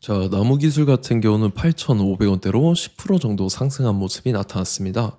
자, 나무기술 같은 경우는 8,500원대로 10% 정도 상승한 모습이 나타났습니다.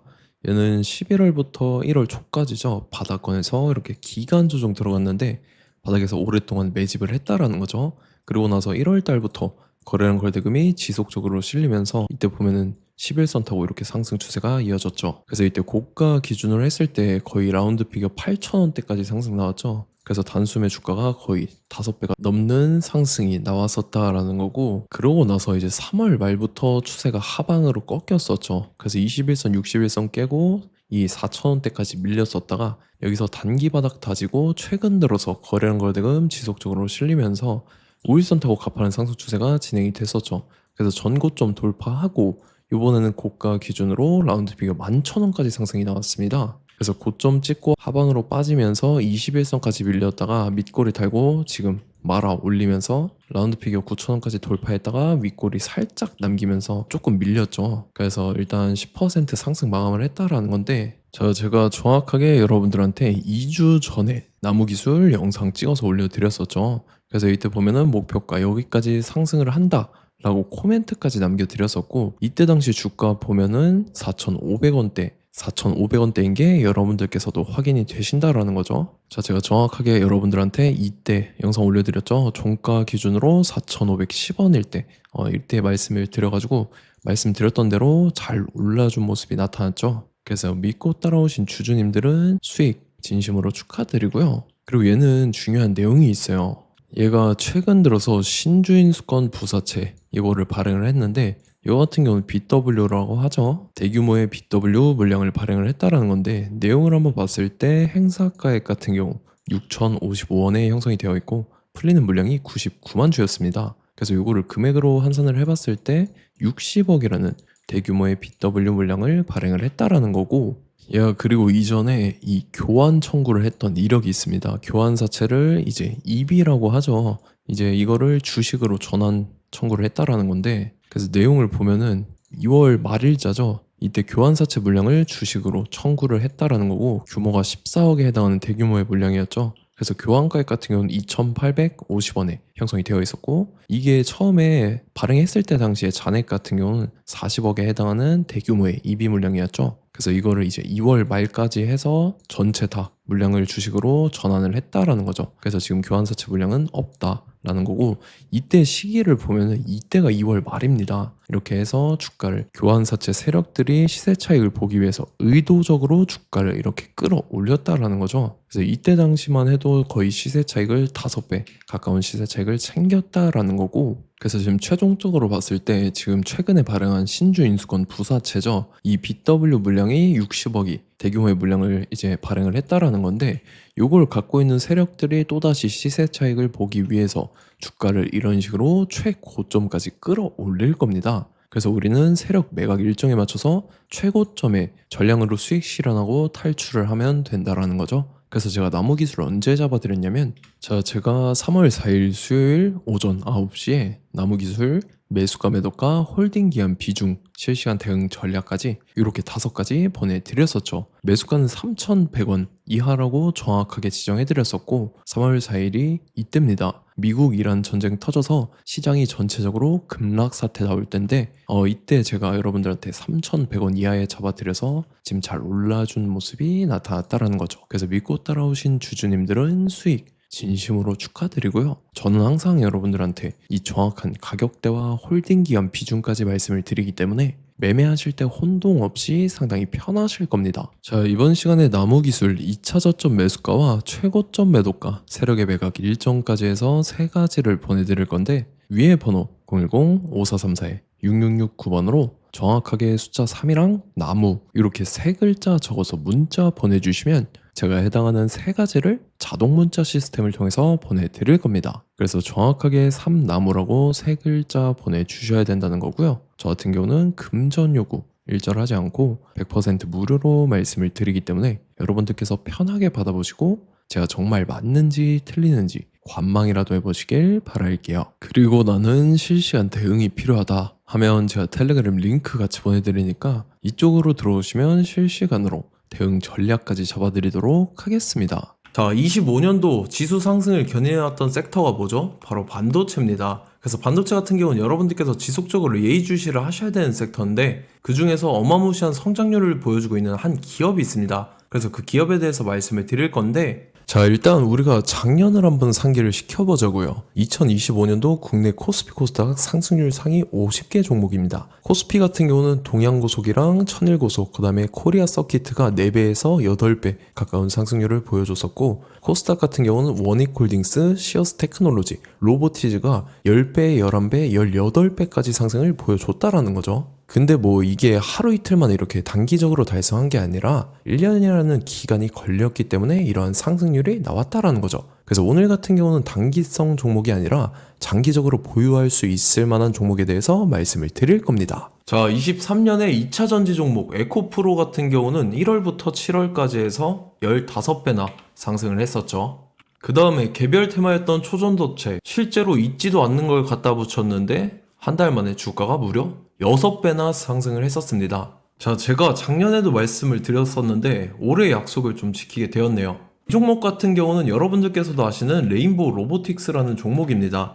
얘는 11월부터 1월 초까지죠. 바닥권에서 이렇게 기간 조정 들어갔는데 바닥에서 오랫동안 매집을 했다라는 거죠. 그리고 나서 1월 달부터 거래량 거래대금이 지속적으로 실리면서 이때 보면은 11선 타고 이렇게 상승 추세가 이어졌죠. 그래서 이때 고가 기준으로 했을 때 거의 라운드 피겨 8,000원대까지 상승 나왔죠. 그래서 단숨에 주가가 거의 5배가 넘는 상승이 나왔었다라는 거고, 그러고 나서 이제 3월 말부터 추세가 하방으로 꺾였었죠. 그래서 21선, 61선 깨고 이 4,000원대까지 밀렸었다가 여기서 단기 바닥 다지고 최근 들어서 거래량 거래대금 지속적으로 실리면서 5일선 타고 가파른 상승 추세가 진행이 됐었죠. 그래서 전고점 돌파하고 이번에는 고가 기준으로 라운드 피겨 11,000원까지 상승이 나왔습니다. 그래서 고점 찍고 하방으로 빠지면서 21선까지 밀렸다가 밑꼬리 달고 지금 말아 올리면서 라운드 피겨 9,000원까지 돌파했다가 윗꼬리 살짝 남기면서 조금 밀렸죠. 그래서 일단 10% 상승 마감을 했다라는 건데, 제가 정확하게 여러분들한테 2주 전에 나무기술 영상 찍어서 올려드렸었죠. 그래서 이때 보면은 목표가 여기까지 상승을 한다 라고 코멘트까지 남겨드렸었고, 이때 당시 주가 보면은 4,500원대 4,500원대인 게 여러분들께서도 확인이 되신다라는 거죠. 자, 제가 정확하게 여러분들한테 이때 영상 올려드렸죠. 종가 기준으로 4,510원일 때 이때 말씀을 드려가지고 말씀드렸던 대로 잘 올라준 모습이 나타났죠. 그래서 믿고 따라오신 주주님들은 수익 진심으로 축하드리고요. 그리고 얘는 중요한 내용이 있어요. 얘가 최근 들어서 신주인 수권 부사채 이거를 발행을 했는데, 이거 같은 경우는 BW라고 하죠. 대규모의 BW 물량을 발행을 했다라는 건데, 내용을 한번 봤을 때 행사가액 같은 경우 6,055원에 형성이 되어 있고 풀리는 물량이 99만 주였습니다. 그래서 이거를 금액으로 환산을 해봤을 때 60억이라는 대규모의 BW 물량을 발행을 했다라는 거고, 얘가 그리고 이전에 이 교환 청구를 했던 이력이 있습니다. 교환사채를 이제 EB라고 하죠. 이제 이거를 주식으로 전환 청구를 했다라는 건데, 그래서 내용을 보면은 2월 말일자죠. 이때 교환사채 물량을 주식으로 청구를 했다라는 거고, 규모가 14억에 해당하는 대규모의 물량이었죠. 그래서 교환가액 같은 경우는 2,850원에 형성이 되어 있었고, 이게 처음에 발행했을 때 당시에 잔액 같은 경우는 40억에 해당하는 대규모의 EB 물량이었죠. 그래서 이거를 이제 2월 말까지 해서 전체 다 물량을 주식으로 전환을 했다라는 거죠. 그래서 지금 교환사채 물량은 없다라는 거고, 이때 시기를 보면은 이때가 2월 말입니다. 이렇게 해서 주가를 교환사채 세력들이 시세 차익을 보기 위해서 의도적으로 주가를 이렇게 끌어올렸다라는 거죠. 그래서 이때 당시만 해도 거의 시세 차익을 5배 가까운 시세 차익을 챙겼다라는 거고, 그래서 지금 최종적으로 봤을 때 지금 최근에 발행한 신주인수권 부사채죠. 이 BW 물량이 60억이 대규모의 물량을 이제 발행을 했다라는 건데, 요걸 갖고 있는 세력들이 또다시 시세 차익을 보기 위해서 주가를 이런 식으로 최고점까지 끌어올릴 겁니다. 그래서 우리는 세력 매각 일정에 맞춰서 최고점에 전량으로 수익 실현하고 탈출을 하면 된다라는 거죠. 그래서 제가 나무 기술을 언제 잡아드렸냐면, 제가 3월 4일 수요일 오전 9시에 나무 기술 매수가 매도가 홀딩 기한 비중 실시간 대응 전략까지 이렇게 5가지 보내드렸었죠. 매수가는 3,100원 이하라고 정확하게 지정해드렸었고, 3월 4일이 이때입니다. 미국 이란 전쟁 터져서 시장이 전체적으로 급락 사태 나올 때인데, 이때 제가 여러분들한테 3,100원 이하에 잡아드려서 지금 잘 올라준 모습이 나타났다라는 거죠. 그래서 믿고 따라오신 주주님들은 수익 진심으로 축하드리고요. 저는 항상 여러분들한테 이 정확한 가격대와 홀딩 기간 비중까지 말씀을 드리기 때문에 매매하실 때 혼동 없이 상당히 편하실 겁니다. 자, 이번 시간에 나무기술 2차 저점 매수가와 최고점 매도가, 세력의 매각 일정까지 해서 3가지를 보내드릴 건데, 위에 번호 010-5434-6669번으로 정확하게 숫자 3이랑 나무 이렇게 3글자 적어서 문자 보내주시면 제가 해당하는 3가지를 자동 문자 시스템을 통해서 보내드릴 겁니다. 그래서 정확하게 3나무라고 3글자 보내주셔야 된다는 거고요. 저 같은 경우는 금전 요구 일절하지 않고 100% 무료로 말씀을 드리기 때문에 여러분들께서 편하게 받아보시고 제가 정말 맞는지 틀리는지 관망이라도 해보시길 바랄게요. 그리고 나는 실시간 대응이 필요하다 하면 제가 텔레그램 링크 같이 보내드리니까 이쪽으로 들어오시면 실시간으로 대응 전략까지 잡아드리도록 하겠습니다. 자, 25년도 지수 상승을 견인해왔던 섹터가 뭐죠? 바로 반도체입니다. 그래서 반도체 같은 경우는 여러분들께서 지속적으로 예의주시를 하셔야 되는 섹터인데 그 중에서 어마무시한 성장률을 보여주고 있는 한 기업이 있습니다. 그래서 그 기업에 대해서 말씀을 드릴 건데, 자, 일단 우리가 작년을 한번 상기를 시켜보자고요. 2025년도 국내 코스피 코스닥 상승률 상위 50개 종목입니다. 코스피 같은 경우는 동양고속이랑 천일고속, 그 다음에 코리아 서키트가 4배에서 8배 가까운 상승률을 보여줬었고, 코스닥 같은 경우는 원익홀딩스, 시어스 테크놀로지, 로보티즈가 10배, 11배, 18배까지 상승을 보여줬다라는 거죠. 근데 뭐 이게 하루 이틀 만에 이렇게 단기적으로 달성한 게 아니라 1년이라는 기간이 걸렸기 때문에 이러한 상승률이 나왔다라는 거죠. 그래서 오늘 같은 경우는 단기성 종목이 아니라 장기적으로 보유할 수 있을 만한 종목에 대해서 말씀을 드릴 겁니다. 자, 23년에 2차 전지 종목 에코프로 같은 경우는 1월부터 7월까지 해서 15배나 상승을 했었죠. 그 다음에 개별 테마였던 초전도체, 실제로 있지도 않는 걸 갖다 붙였는데 한 달 만에 주가가 무려 6배나 상승을 했었습니다. 자, 제가 작년에도 말씀을 드렸었는데 올해 약속을 좀 지키게 되었네요. 이 종목 같은 경우는 여러분들께서도 아시는 레인보우 로보틱스라는 종목입니다.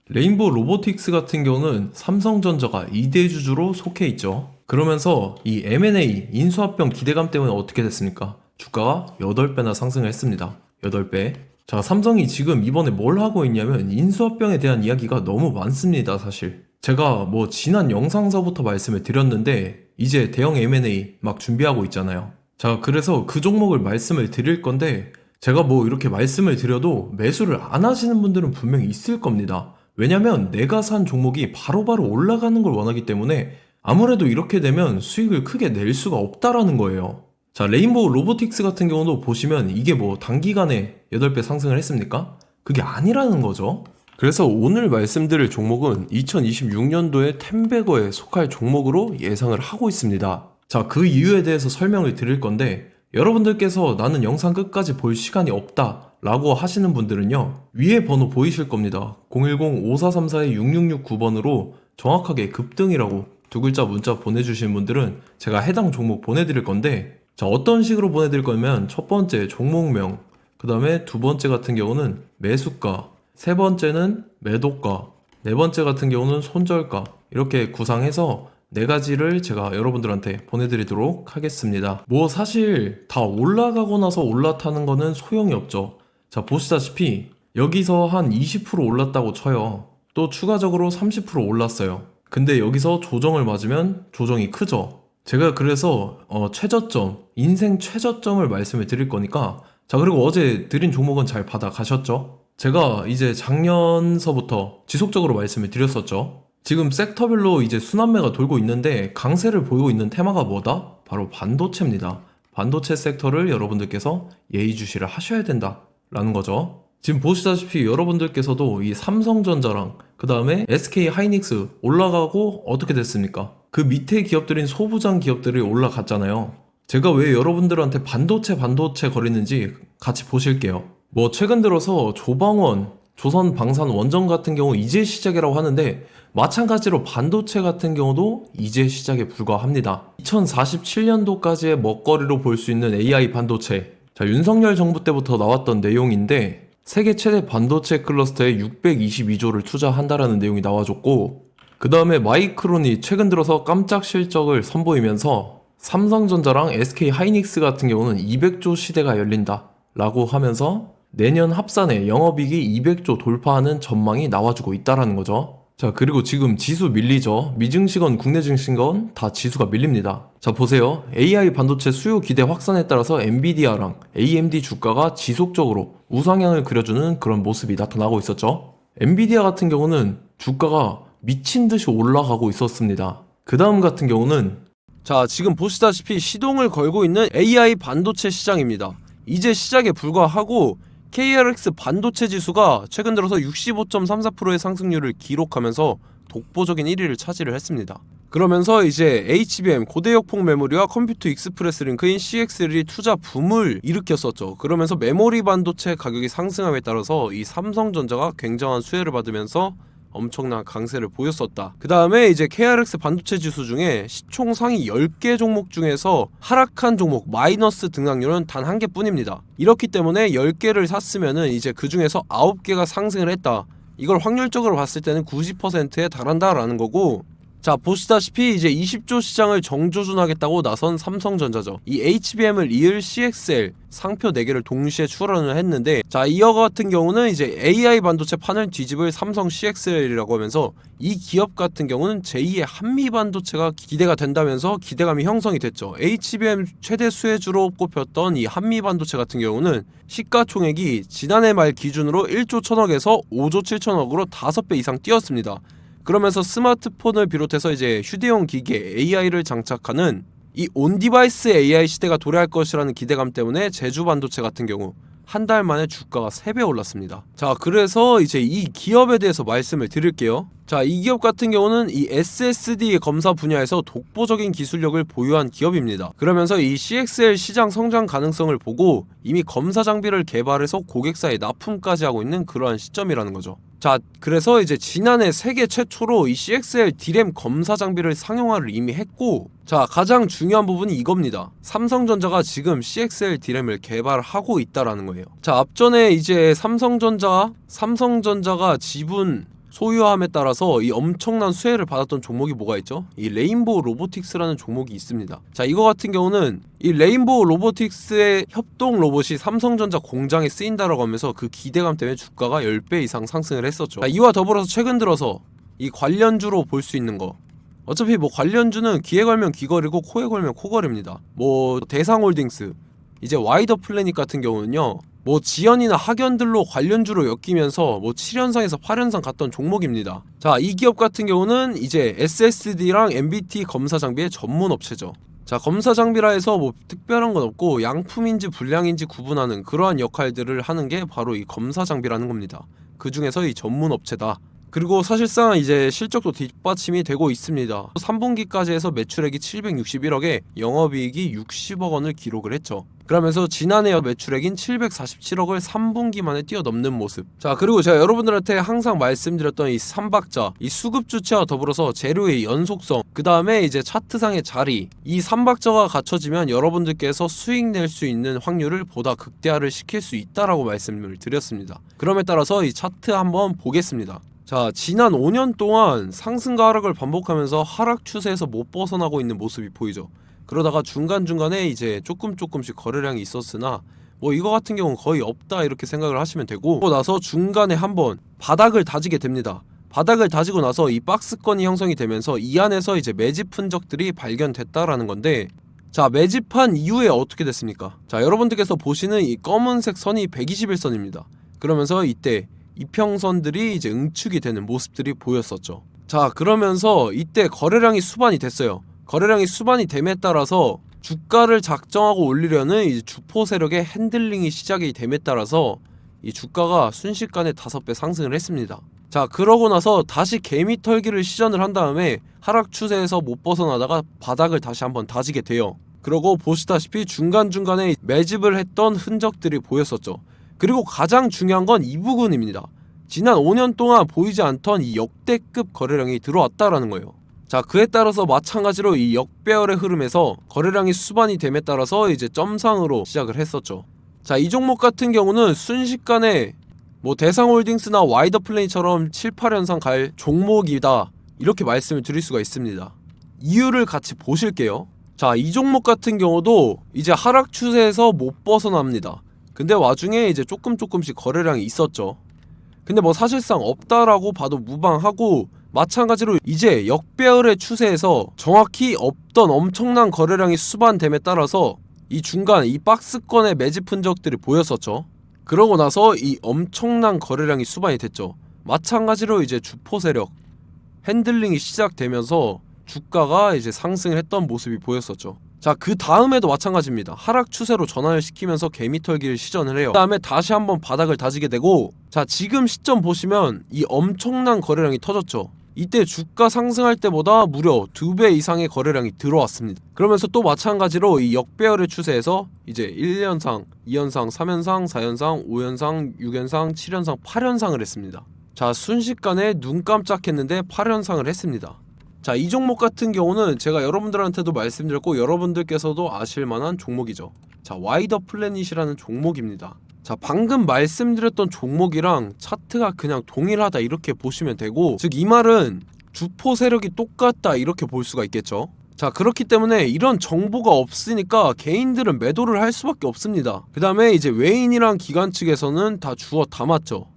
레인보우 로보틱스 같은 경우는 삼성전자가 2대 주주로 속해 있죠. 그러면서 이 M&A 인수합병 기대감 때문에 어떻게 됐습니까? 주가가 8배나 상승을 했습니다. 8배. 자, 삼성이 지금 이번에 뭘 하고 있냐면 인수합병에 대한 이야기가 너무 많습니다, 사실. 제가 뭐 지난 영상서부터 말씀을 드렸는데 이제 대형 M&A 막 준비하고 있잖아요. 자, 그래서 그 종목을 말씀을 드릴 건데 제가 뭐 이렇게 말씀을 드려도 매수를 안 하시는 분들은 분명히 있을 겁니다. 왜냐면 내가 산 종목이 바로바로 올라가는 걸 원하기 때문에 아무래도 이렇게 되면 수익을 크게 낼 수가 없다라는 거예요. 자, 레인보우 로보틱스 같은 경우도 보시면 이게 뭐 단기간에 8배 상승을 했습니까? 그게 아니라는 거죠. 그래서 오늘 말씀드릴 종목은 2026년도에 텐베거에 속할 종목으로 예상을 하고 있습니다. 자, 그 이유에 대해서 설명을 드릴 건데 여러분들께서 나는 영상 끝까지 볼 시간이 없다 라고 하시는 분들은요, 위에 번호 보이실 겁니다. 010-5434-6669번으로 정확하게 급등이라고 두 글자 문자 보내주신 분들은 제가 해당 종목 보내드릴 건데, 자, 어떤 식으로 보내드릴 거냐면 첫 번째 종목명, 그 다음에 두 번째 같은 경우는 매수가, 세 번째는 매도가, 네 번째 같은 경우는 손절가, 이렇게 구상해서 네 가지를 제가 여러분들한테 보내드리도록 하겠습니다. 뭐 사실 다 올라가고 나서 올라타는 거는 소용이 없죠. 자, 보시다시피 여기서 한 20% 올랐다고 쳐요. 또 추가적으로 30% 올랐어요. 근데 여기서 조정을 맞으면 조정이 크죠. 제가 그래서 최저점, 인생 최저점을 말씀을 드릴 거니까, 자, 그리고 어제 드린 종목은 잘 받아가셨죠? 제가 이제 작년서부터 지속적으로 말씀을 드렸었죠. 지금 섹터별로 이제 순환매가 돌고 있는데 강세를 보이고 있는 테마가 뭐다? 바로 반도체입니다. 반도체 섹터를 여러분들께서 예의주시를 하셔야 된다라는 거죠. 지금 보시다시피 여러분들께서도 이 삼성전자랑 그 다음에 SK 하이닉스 올라가고 어떻게 됐습니까? 그 밑에 기업들인 소부장 기업들이 올라갔잖아요. 제가 왜 여러분들한테 반도체 거리는지 같이 보실게요. 뭐 최근 들어서 조방원, 조선방산 원전 같은 경우 이제 시작이라고 하는데 마찬가지로 반도체 같은 경우도 이제 시작에 불과합니다. 2047년도까지의 먹거리로 볼 수 있는 AI 반도체. 자, 윤석열 정부 때부터 나왔던 내용인데 세계 최대 반도체 클러스터에 622조를 투자한다라는 내용이 나와줬고, 그 다음에 마이크론이 최근 들어서 깜짝 실적을 선보이면서 삼성전자랑 SK 하이닉스 같은 경우는 200조 시대가 열린다 라고 하면서 내년 합산에 영업이익이 200조 돌파하는 전망이 나와주고 있다라는 거죠. 자, 그리고 지금 지수 밀리죠. 미증시건 국내 증시건 다 지수가 밀립니다. 자, 보세요. AI 반도체 수요 기대 확산에 따라서 엔비디아랑 AMD 주가가 지속적으로 우상향을 그려주는 그런 모습이 나타나고 있었죠. 엔비디아 같은 경우는 주가가 미친 듯이 올라가고 있었습니다. 그 다음 같은 경우는, 자, 지금 보시다시피 시동을 걸고 있는 AI 반도체 시장입니다. 이제 시작에 불과하고 KRX 반도체 지수가 최근 들어서 65.34%의 상승률을 기록하면서 독보적인 1위를 차지를 했습니다. 그러면서 이제 HBM 고대역폭 메모리와 컴퓨터 익스프레스 링크인 CXL이 투자 붐을 일으켰었죠. 그러면서 메모리 반도체 가격이 상승함에 따라서 이 삼성전자가 굉장한 수혜를 받으면서 엄청난 강세를 보였었다. 그 다음에 이제 KRX 반도체 지수 중에 시총 상위 10개 종목 중에서 하락한 종목 마이너스 등락률은 단 1개뿐입니다. 이렇기 때문에 10개를 샀으면은 이제 그 중에서 9개가 상승을 했다. 이걸 확률적으로 봤을 때는 90%에 달한다라는 거고, 자 보시다시피 이제 20조 시장을 정조준하겠다고 나선 삼성전자죠. 이 HBM을 이을 CXL 상표 4개를 동시에 출원을 했는데, 자 이어 같은 경우는 이제 AI 반도체 판을 뒤집을 삼성 CXL이라고 하면서 이 기업 같은 경우는 제2의 한미 반도체가 기대가 된다면서 기대감이 형성이 됐죠. HBM 최대 수혜주로 꼽혔던 이 한미 반도체 같은 경우는 시가총액이 지난해 말 기준으로 1조 1000억에서 5조 7천억으로 5배 이상 뛰었습니다. 그러면서 스마트폰을 비롯해서 이제 휴대용 기기에 AI를 장착하는 이 온디바이스 AI 시대가 도래할 것이라는 기대감 때문에 제주 반도체 같은 경우 한 달 만에 주가가 3배 올랐습니다. 자 그래서 이제 이 기업에 대해서 말씀을 드릴게요. 자 이 기업 같은 경우는 이 SSD 검사 분야에서 독보적인 기술력을 보유한 기업입니다. 그러면서 이 CXL 시장 성장 가능성을 보고 이미 검사 장비를 개발해서 고객사에 납품까지 하고 있는 그러한 시점이라는 거죠. 자 그래서 이제 지난해 세계 최초로 이 CXL D램 검사 장비를 상용화를 이미 했고, 자 가장 중요한 부분이 이겁니다. 삼성전자가 지금 CXL D램을 개발하고 있다라는 거예요. 자 앞전에 이제 삼성전자가 지분 소유함에 따라서 이 엄청난 수혜를 받았던 종목이 뭐가 있죠? 이 레인보우 로보틱스라는 종목이 있습니다. 자 이거 같은 경우는 이 레인보우 로보틱스의 협동 로봇이 삼성전자 공장에 쓰인다라고 하면서 그 기대감 때문에 주가가 10배 이상 상승을 했었죠. 자, 이와 더불어서 최근 들어서 이 관련주로 볼 수 있는 거, 어차피 뭐 관련주는 귀에 걸면 귀걸이고 코에 걸면 코걸이입니다. 뭐 대상홀딩스, 이제 와이더 플래닛 같은 경우는요, 뭐 지연이나 학연들로 관련주로 엮이면서 뭐 7연상에서 8연상 갔던 종목입니다. 자, 이 기업 같은 경우는 이제 SSD랑 MBT 검사 장비의 전문 업체죠. 자, 검사 장비라 해서 뭐 특별한 건 없고 양품인지 불량인지 구분하는 그러한 역할들을 하는 게 바로 이 검사 장비라는 겁니다. 그 중에서 이 전문 업체다. 그리고 사실상 이제 실적도 뒷받침이 되고 있습니다. 3분기까지 해서 매출액이 761억에 영업이익이 60억 원을 기록을 했죠. 그러면서 지난해 매출액인 747억을 3분기 만에 뛰어넘는 모습. 자 그리고 제가 여러분들한테 항상 말씀드렸던 이 3박자, 이 수급 주체와 더불어서 재료의 연속성, 그 다음에 이제 차트상의 자리, 이 3박자가 갖춰지면 여러분들께서 수익 낼 수 있는 확률을 보다 극대화를 시킬 수 있다라고 말씀을 드렸습니다. 그럼에 따라서 이 차트 한번 보겠습니다. 자 지난 5년 동안 상승과 하락을 반복하면서 하락 추세에서 못 벗어나고 있는 모습이 보이죠. 그러다가 중간중간에 이제 조금씩 거래량이 있었으나 뭐 이거 같은 경우는 거의 없다 이렇게 생각을 하시면 되고, 그러고 나서 중간에 한번 바닥을 다지게 됩니다. 바닥을 다지고 나서 이 박스권이 형성이 되면서 이 안에서 이제 매집 흔적들이 발견됐다라는 건데, 자 매집한 이후에 어떻게 됐습니까? 자 여러분들께서 보시는 이 검은색 선이 121선입니다. 그러면서 이때 이평선들이 이제 응축이 되는 모습들이 보였었죠. 자 그러면서 이때 거래량이 수반이 됐어요. 거래량이 수반이 됨에 따라서 주가를 작정하고 올리려는 이제 주포 세력의 핸들링이 시작이 됨에 따라서 이 주가가 순식간에 5배 상승을 했습니다. 자 그러고 나서 다시 개미 털기를 시전을 한 다음에 하락 추세에서 못 벗어나다가 바닥을 다시 한번 다지게 돼요. 그러고 보시다시피 중간중간에 매집을 했던 흔적들이 보였었죠. 그리고 가장 중요한 건 이 부분입니다. 지난 5년 동안 보이지 않던 이 역대급 거래량이 들어왔다라는 거예요. 자 그에 따라서 마찬가지로 이 역배열의 흐름에서 거래량이 수반이 됨에 따라서 이제 점상으로 시작을 했었죠. 자 이 종목 같은 경우는 순식간에 뭐 대상홀딩스나 와이더 플레이처럼 7, 8연상 갈 종목이다 이렇게 말씀을 드릴 수가 있습니다. 이유를 같이 보실게요. 자 이 종목 같은 경우도 이제 하락 추세에서 못 벗어납니다. 근데 와중에 이제 조금씩 거래량이 있었죠. 근데 뭐 사실상 없다라고 봐도 무방하고, 마찬가지로 이제 역배열의 추세에서 정확히 없던 엄청난 거래량이 수반됨에 따라서 이 중간 이 박스권의 매집 흔적들이 보였었죠. 그러고 나서 이 엄청난 거래량이 수반이 됐죠. 마찬가지로 이제 주포 세력 핸들링이 시작되면서 주가가 이제 상승을 했던 모습이 보였었죠. 자 그 다음에도 마찬가지입니다. 하락 추세로 전환을 시키면서 개미털기를 시전을 해요. 그 다음에 다시 한번 바닥을 다지게 되고, 자 지금 시점 보시면 이 엄청난 거래량이 터졌죠. 이때 주가 상승할 때보다 무려 2배 이상의 거래량이 들어왔습니다. 그러면서 또 마찬가지로 이 역배열의 추세에서 이제 1연상, 2연상, 3연상, 4연상, 5연상, 6연상, 7연상, 8연상을 했습니다. 자 순식간에 눈 깜짝했는데 8연상을 했습니다. 자 이 종목 같은 경우는 제가 여러분들한테도 말씀드렸고 여러분들께서도 아실만한 종목이죠. 자 와이더 플래닛이라는 종목입니다. 자, 방금 말씀드렸던 종목이랑 차트가 그냥 동일하다 이렇게 보시면 되고, 즉 이 말은 주포 세력이 똑같다 이렇게 볼 수가 있겠죠. 자, 그렇기 때문에 이런 정보가 없으니까 개인들은 매도를 할 수밖에 없습니다. 그 다음에 이제 외인이랑 기관 측에서는 다 주워 담았죠.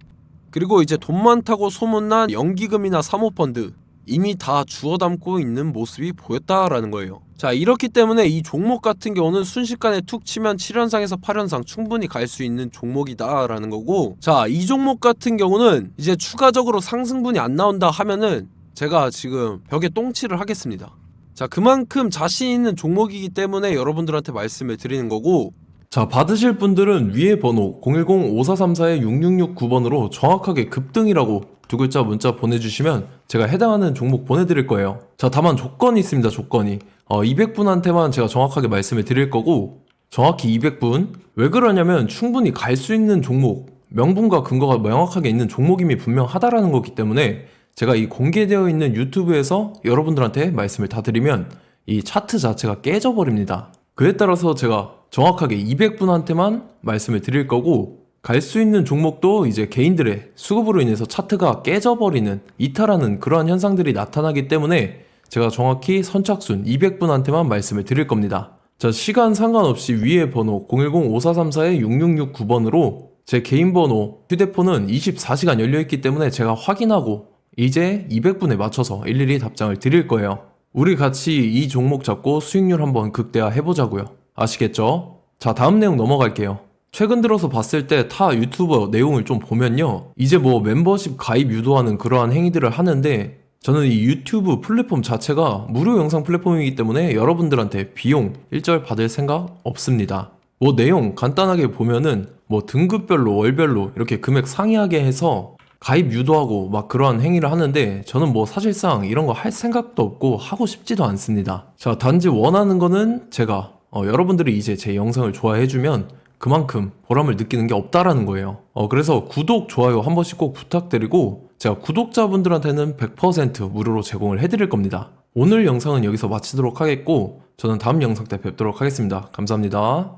그리고 이제 돈 많다고 소문난 연기금이나 사모펀드 이미 다 주워 담고 있는 모습이 보였다라는 거예요. 자, 이렇기 때문에 이 종목 같은 경우는 순식간에 툭 치면 7연상에서 8연상 충분히 갈 수 있는 종목이다라는 거고, 자, 이 종목 같은 경우는 이제 추가적으로 상승분이 안 나온다 하면은 제가 지금 벽에 똥칠을 하겠습니다. 자, 그만큼 자신 있는 종목이기 때문에 여러분들한테 말씀을 드리는 거고, 자, 받으실 분들은 위에 번호 010-5434-6669번으로 정확하게 급등이라고 두 글자 문자 보내주시면 제가 해당하는 종목 보내드릴 거예요. 자, 다만 조건이 있습니다. 조건이 200분한테만 제가 정확하게 말씀을 드릴 거고, 정확히 200분. 왜 그러냐면 충분히 갈 수 있는 종목, 명분과 근거가 명확하게 있는 종목임이 분명하다라는 거기 때문에 제가 이 공개되어 있는 유튜브에서 여러분들한테 말씀을 다 드리면 이 차트 자체가 깨져버립니다. 그에 따라서 제가 정확하게 200분한테만 말씀을 드릴 거고, 갈 수 있는 종목도 이제 개인들의 수급으로 인해서 차트가 깨져버리는, 이탈하는 그러한 현상들이 나타나기 때문에 제가 정확히 선착순 200분한테만 말씀을 드릴 겁니다. 자, 시간 상관없이 위에 번호 010-5434-6669번으로 제 개인 번호, 휴대폰은 24시간 열려있기 때문에 제가 확인하고 이제 200분에 맞춰서 일일이 답장을 드릴 거예요. 우리 같이 이 종목 잡고 수익률 한번 극대화 해보자고요. 아시겠죠? 자, 다음 내용 넘어갈게요. 최근 들어서 봤을 때 타 유튜버 내용을 좀 보면요, 이제 뭐 멤버십 가입 유도하는 그러한 행위들을 하는데, 저는 이 유튜브 플랫폼 자체가 무료 영상 플랫폼이기 때문에 여러분들한테 비용 일절 받을 생각 없습니다. 뭐 내용 간단하게 보면은 뭐 등급별로 월별로 이렇게 금액 상이하게 해서 가입 유도하고 막 그러한 행위를 하는데, 저는 뭐 사실상 이런 거 할 생각도 없고 하고 싶지도 않습니다. 자, 단지 원하는 거는 제가 여러분들이 이제 제 영상을 좋아해주면 그만큼 보람을 느끼는 게 없다라는 거예요. 그래서 구독, 좋아요 한 번씩 꼭 부탁드리고, 제가 구독자분들한테는 100% 무료로 제공을 해드릴 겁니다. 오늘 영상은 여기서 마치도록 하겠고, 저는 다음 영상 때 뵙도록 하겠습니다. 감사합니다.